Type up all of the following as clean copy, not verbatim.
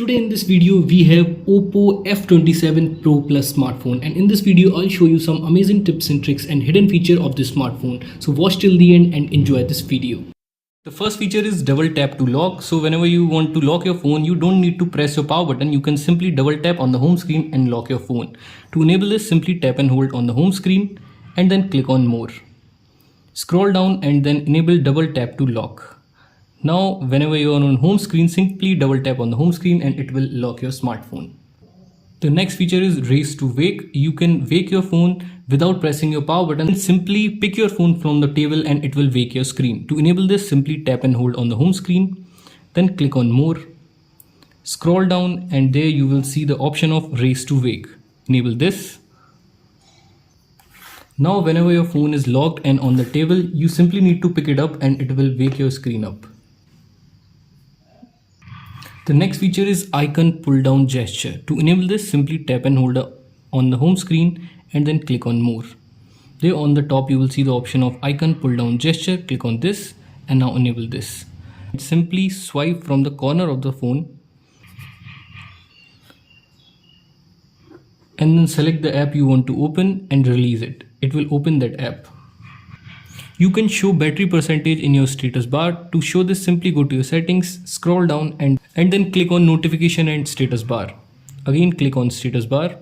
Today in this video we have Oppo F27 Pro Plus smartphone, and in this video I'll show you some amazing tips and tricks and hidden feature of this smartphone. So watch till the end and enjoy this video. The first feature is double tap to lock. So whenever you want to lock your phone, you don't need to press your power button. You can simply double tap on the home screen and lock your phone. To enable this, simply tap and hold on the home screen and then click on more. Scroll down and then enable double tap to lock. Now whenever you are on home screen, simply double tap on the home screen and it will lock your smartphone. The next feature is raise to wake. You can wake your phone without pressing your power button. Simply pick your phone from the table and it will wake your screen. To enable this, simply tap and hold on the home screen, then click on more. Scroll down and there you will see the option of raise to wake. Enable this. Now whenever your phone is locked and on the table, you simply need to pick it up and it will wake your screen up. The next feature is icon pull down gesture. To enable this, simply tap and hold on the home screen and then click on more. There on the top you will see the option of icon pull down gesture. Click on this and now enable this. Simply swipe from the corner of the phone and then select the app you want to open and release it. It will open that app. You can show battery percentage in your status bar. To show this, simply go to your settings, scroll down and then click on notification and status bar. Again click on status bar.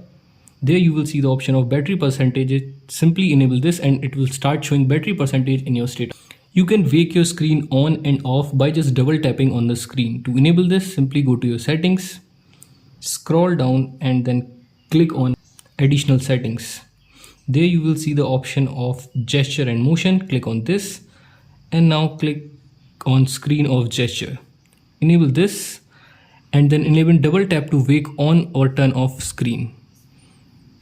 There you will see the option of battery percentage. Simply enable this and it will start showing battery percentage in your status. You can wake your screen on and off by just double tapping on the screen. To enable this, simply go to your settings, scroll down and then click on additional settings. There you will see the option of gesture and motion. Click on this and now click on screen of gesture. Enable this and then enable double tap to wake on or turn off screen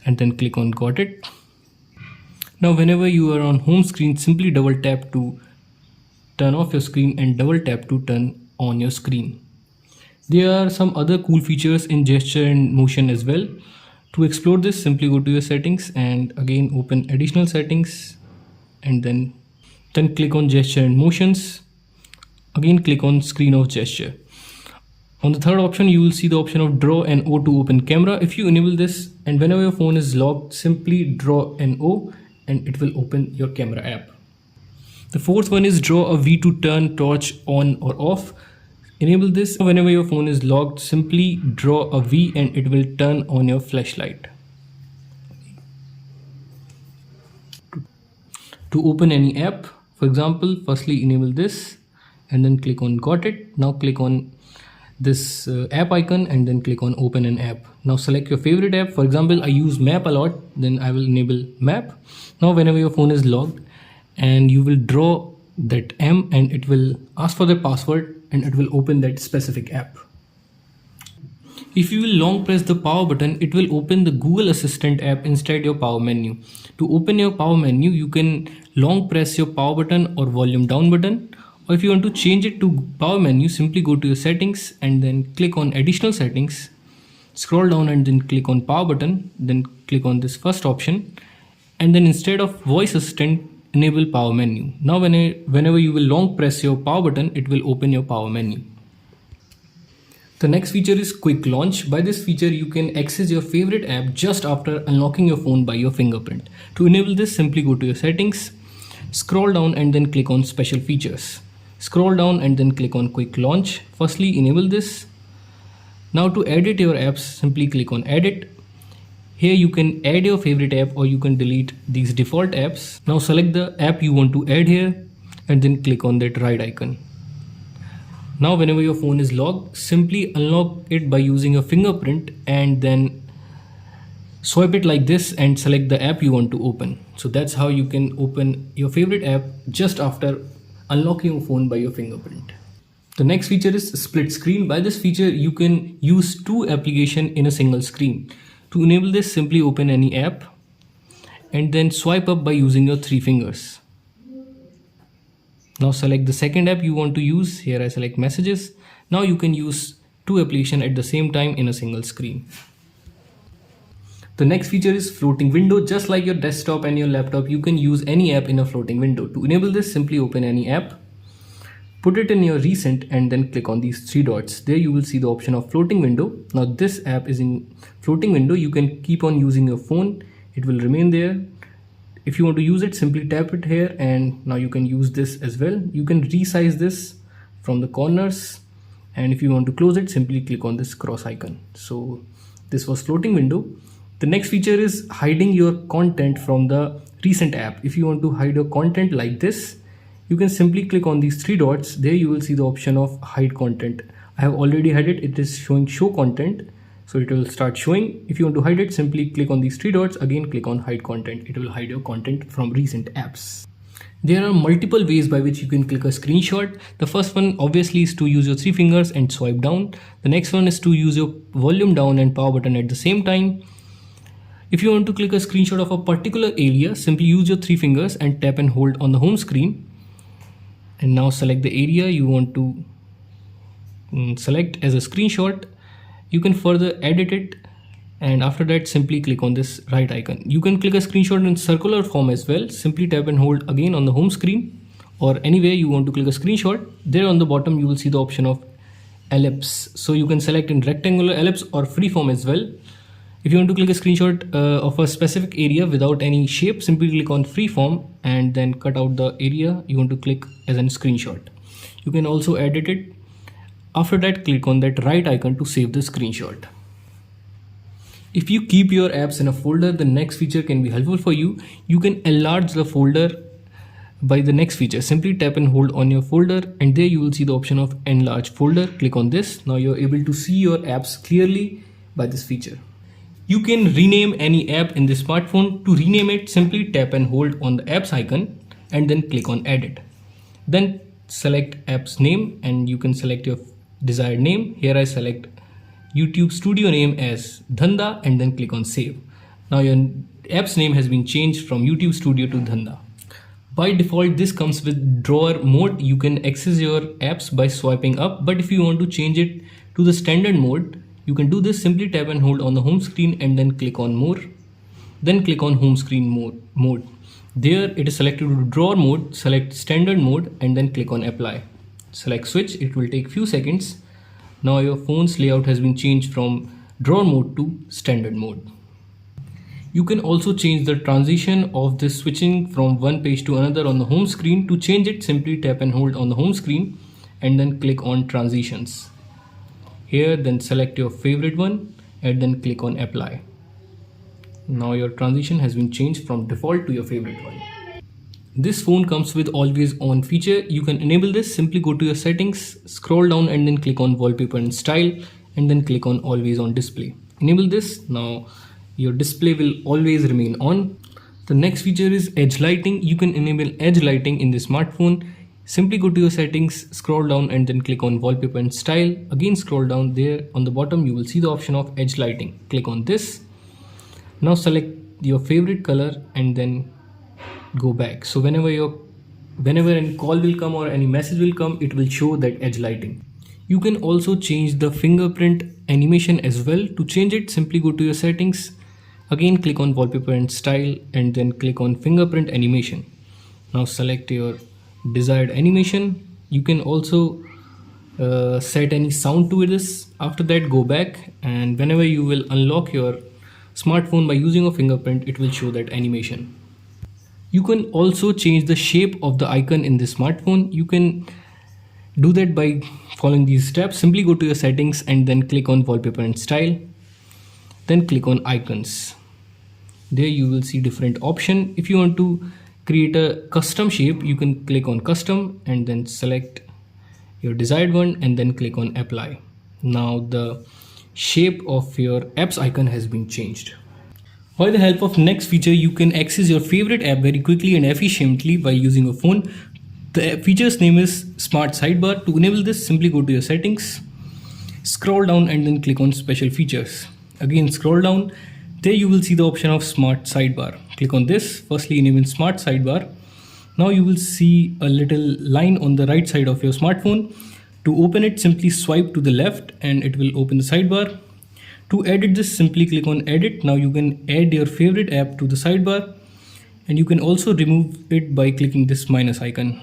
and then click on got it. Now whenever you are on home screen, simply double tap to turn off your screen and double tap to turn on your screen. There are some other cool features in gesture and motion as well. To explore this, simply go to your settings and again open additional settings and then click on gesture and motions. Again click on screen of gesture. On the third option you will see the option of draw an O to open camera. If you enable this and whenever your phone is locked, simply draw an O and it will open your camera app. The fourth one is draw a V to turn torch on or off. Enable this. Whenever your phone is locked, simply draw a V and it will turn on your flashlight. To open any app, for example, firstly enable this and then click on got it. Now click on this app icon and then click on open an app. Now select your favorite app. For example, I use map a lot, then I will enable map. Now whenever your phone is locked and you will draw that M and it will ask for the password and it will open that specific app. If you will long press the power button, it will open the Google Assistant app inside your power menu. To open your power menu, you can long press your power button or volume down button, or if you want to change it to power menu, simply go to your settings and then click on additional settings, scroll down and then click on power button, then click on this first option and then instead of voice assistant, enable power menu. Now whenever you will long press your power button, it will open your power menu. The next feature is quick launch. By this feature you can access your favorite app just after unlocking your phone by your fingerprint. To enable this, simply go to your settings, scroll down and then click on special features. Scroll down and then click on quick launch. Firstly enable this. Now to edit your apps, simply click on edit. Here you can add your favorite app or you can delete these default apps. Now select the app you want to add here and then click on that right icon. Now whenever your phone is locked, simply unlock it by using a fingerprint and then swipe it like this and select the app you want to open. So that's how you can open your favorite app just after unlocking your phone by your fingerprint. The next feature is split screen. By this feature you can use two applications in a single screen. To enable this, simply open any app and then swipe up by using your three fingers. Now select the second app you want to use. Here I select messages. Now you can use two applications at the same time in a single screen. The next feature is floating window. Just like your desktop and your laptop, you can use any app in a floating window. To enable this, simply open any app, Put it in your recent and then click on these three dots. There you will see the option of floating window. Now this app is in floating window. You can keep on using your phone. It will remain there. If you want to use it, simply tap it here and now you can use this as well. You can resize this from the corners, and if you want to close it, simply click on this cross icon. So this was floating window. The next feature is hiding your content from the recent app. If you want to hide your content like this, you can simply click on these three dots. There you will see the option of hide content. I have already had it. It is showing show content. So it will start showing. If you want to hide it, simply click on these three dots. Again, click on hide content. It will hide your content from recent apps. There are multiple ways by which you can click a screenshot. The first one obviously is to use your three fingers and swipe down. The next one is to use your volume down and power button at the same time. If you want to click a screenshot of a particular area, simply use your three fingers and tap and hold on the home screen. And now select the area you want to select as a screenshot. You can further edit it, and after that simply click on this right icon. You can click a screenshot in circular form as well. Simply tap and hold again on the home screen, or anywhere you want to click a screenshot. There on the bottom you will see the option of ellipse. So you can select in rectangular, ellipse or freeform as well. If you want to click a screenshot of a specific area without any shape, simply click on freeform and then cut out the area you want to click as a screenshot. You can also edit it. After that, click on that right icon to save the screenshot. If you keep your apps in a folder, the next feature can be helpful for you. You can enlarge the folder by the next feature. Simply tap and hold on your folder, and there you will see the option of enlarge folder. Click on this. Now you're able to see your apps clearly by this feature. You can rename any app in the smartphone. To rename it, simply tap and hold on the apps icon and then click on edit. Then select app's name and you can select your desired name. Here I select YouTube studio name as Dhanda and then click on save. Now your app's name has been changed from YouTube studio to Dhanda. By default, this comes with drawer mode. You can access your apps by swiping up, but if you want to change it to the standard mode, you can do this. Simply tap and hold on the home screen and then click on more. Then click on home screen mode. There it is selected to drawer mode. Select standard mode and then click on apply. Select switch. It will take few seconds. Now your phone's layout has been changed from drawer mode to standard mode. You can also change the transition of this switching from one page to another on the home screen. To change it, simply tap and hold on the home screen and then click on transitions. Here then select your favorite one and then click on apply. Now your transition has been changed from default to your favorite one. This phone comes with always on feature. You can enable this. Simply go to your settings, scroll down and then click on wallpaper and style and then click on always on display. Enable this. Now your display will always remain on. The next feature is edge lighting. You can enable edge lighting in the smartphone. Simply go to your settings, scroll down and then click on wallpaper and style. Again scroll down. There on the bottom you will see the option of edge lighting. Click on this. Now select your favorite color and then go back. So whenever any call will come or any message will come, it will show that edge lighting. You can also change the fingerprint animation as well. To change it, simply go to your settings. Again click on wallpaper and style and then click on fingerprint animation. Now select your desired animation. You can also set any sound to this. After that, go back, and whenever you will unlock your smartphone by using a fingerprint, it will show that animation. You can also change the shape of the icon in the smartphone. You can do that by following these steps. Simply go to your settings and then click on wallpaper and style. Then click on icons. There you will see different option. If you want to create a custom shape, you can click on custom and then select your desired one and then click on apply. Now the shape of your apps icon has been changed. By the help of next feature, you can access your favorite app very quickly and efficiently by using a phone. The feature's name is Smart Sidebar. To enable this, simply go to your settings, scroll down and then click on special features. Again scroll down. There you will see the option of Smart Sidebar. Click on this. Firstly, enable Smart Sidebar. Now you will see a little line on the right side of your smartphone. To open it, simply swipe to the left and it will open the sidebar. To edit this, simply click on edit. Now you can add your favorite app to the sidebar, and you can also remove it by clicking this minus icon.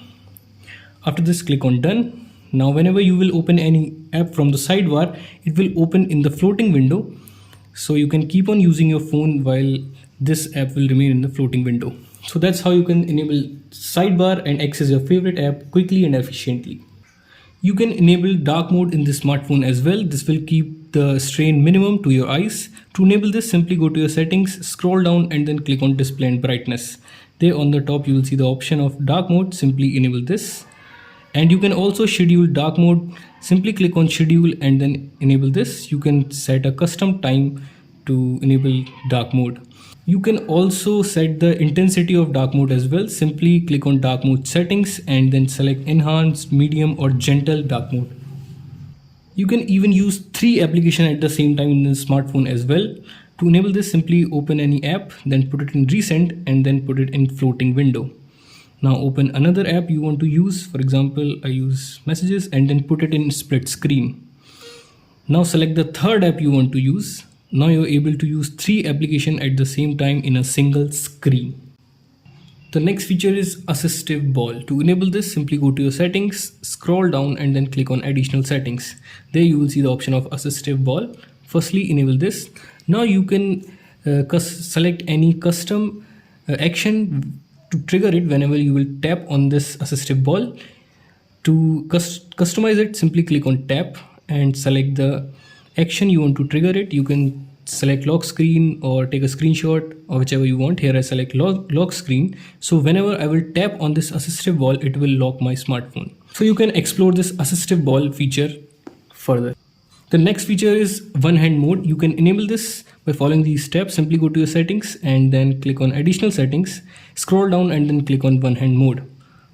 After this, click on done. Now whenever you will open any app from the sidebar, it will open in the floating window. So you can keep on using your phone while this app will remain in the floating window. So that's how you can enable sidebar and access your favorite app quickly and efficiently. You can enable dark mode in the smartphone as well. This will keep the strain minimum to your eyes. To enable this, simply go to your settings, scroll down and then click on display and brightness. There on the top you will see the option of dark mode. Simply enable this. And you can also schedule dark mode. Simply click on schedule and then enable this. You can set a custom time to enable dark mode. You can also set the intensity of dark mode as well. Simply click on dark mode settings and then select enhanced, medium or gentle dark mode. You can even use 3 applications at the same time in the smartphone as well. To enable this, simply open any app, then put it in recent and then put it in floating window. Now open another app you want to use. For example, I use messages and then put it in split screen. Now select the third app you want to use. Now you're able to use 3 applications at the same time in a single screen. The next feature is assistive ball. To enable this, simply go to your settings, scroll down and then click on additional settings. There you will see the option of assistive ball. Firstly, enable this. Now you can select any custom action to trigger it whenever you will tap on this assistive ball. To customize it, simply click on tap and select the action you want to trigger it. You can select lock screen or take a screenshot or whichever you want. Here I select lock screen. So whenever I will tap on this assistive ball, it will lock my smartphone. So you can explore this assistive ball feature further. The next feature is one hand mode. You can enable this by following these steps. Simply go to your settings and then click on additional settings, scroll down and then click on one hand mode.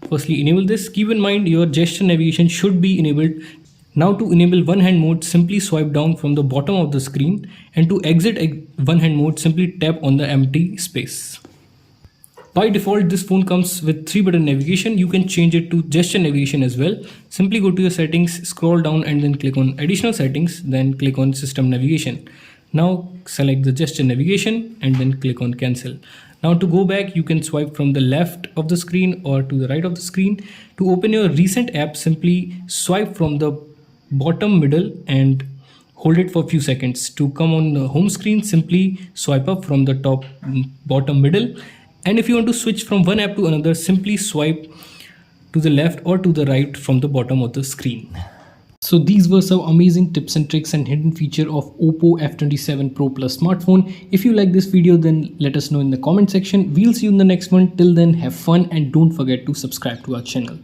Firstly, enable this. Keep in mind your gesture navigation should be enabled. Now to enable one hand mode, simply swipe down from the bottom of the screen, and to exit one hand mode, simply tap on the empty space. By default, this phone comes with 3-button navigation. You can change it to gesture navigation as well. Simply go to your settings, scroll down and then click on additional settings, then click on system navigation. Now select the gesture navigation and then click on cancel. Now to go back, you can swipe from the left of the screen or to the right of the screen. To open your recent app, simply swipe from the bottom middle and hold it for a few seconds. To come on the home screen, simply swipe up from the top bottom middle. And if you want to switch from one app to another, simply swipe to the left or to the right from the bottom of the screen. So these were some amazing tips and tricks and hidden feature of Oppo F27 Pro Plus smartphone. If you like this video, then let us know in the comment section. We'll see you in the next one. Till then, have fun and don't forget to subscribe to our channel.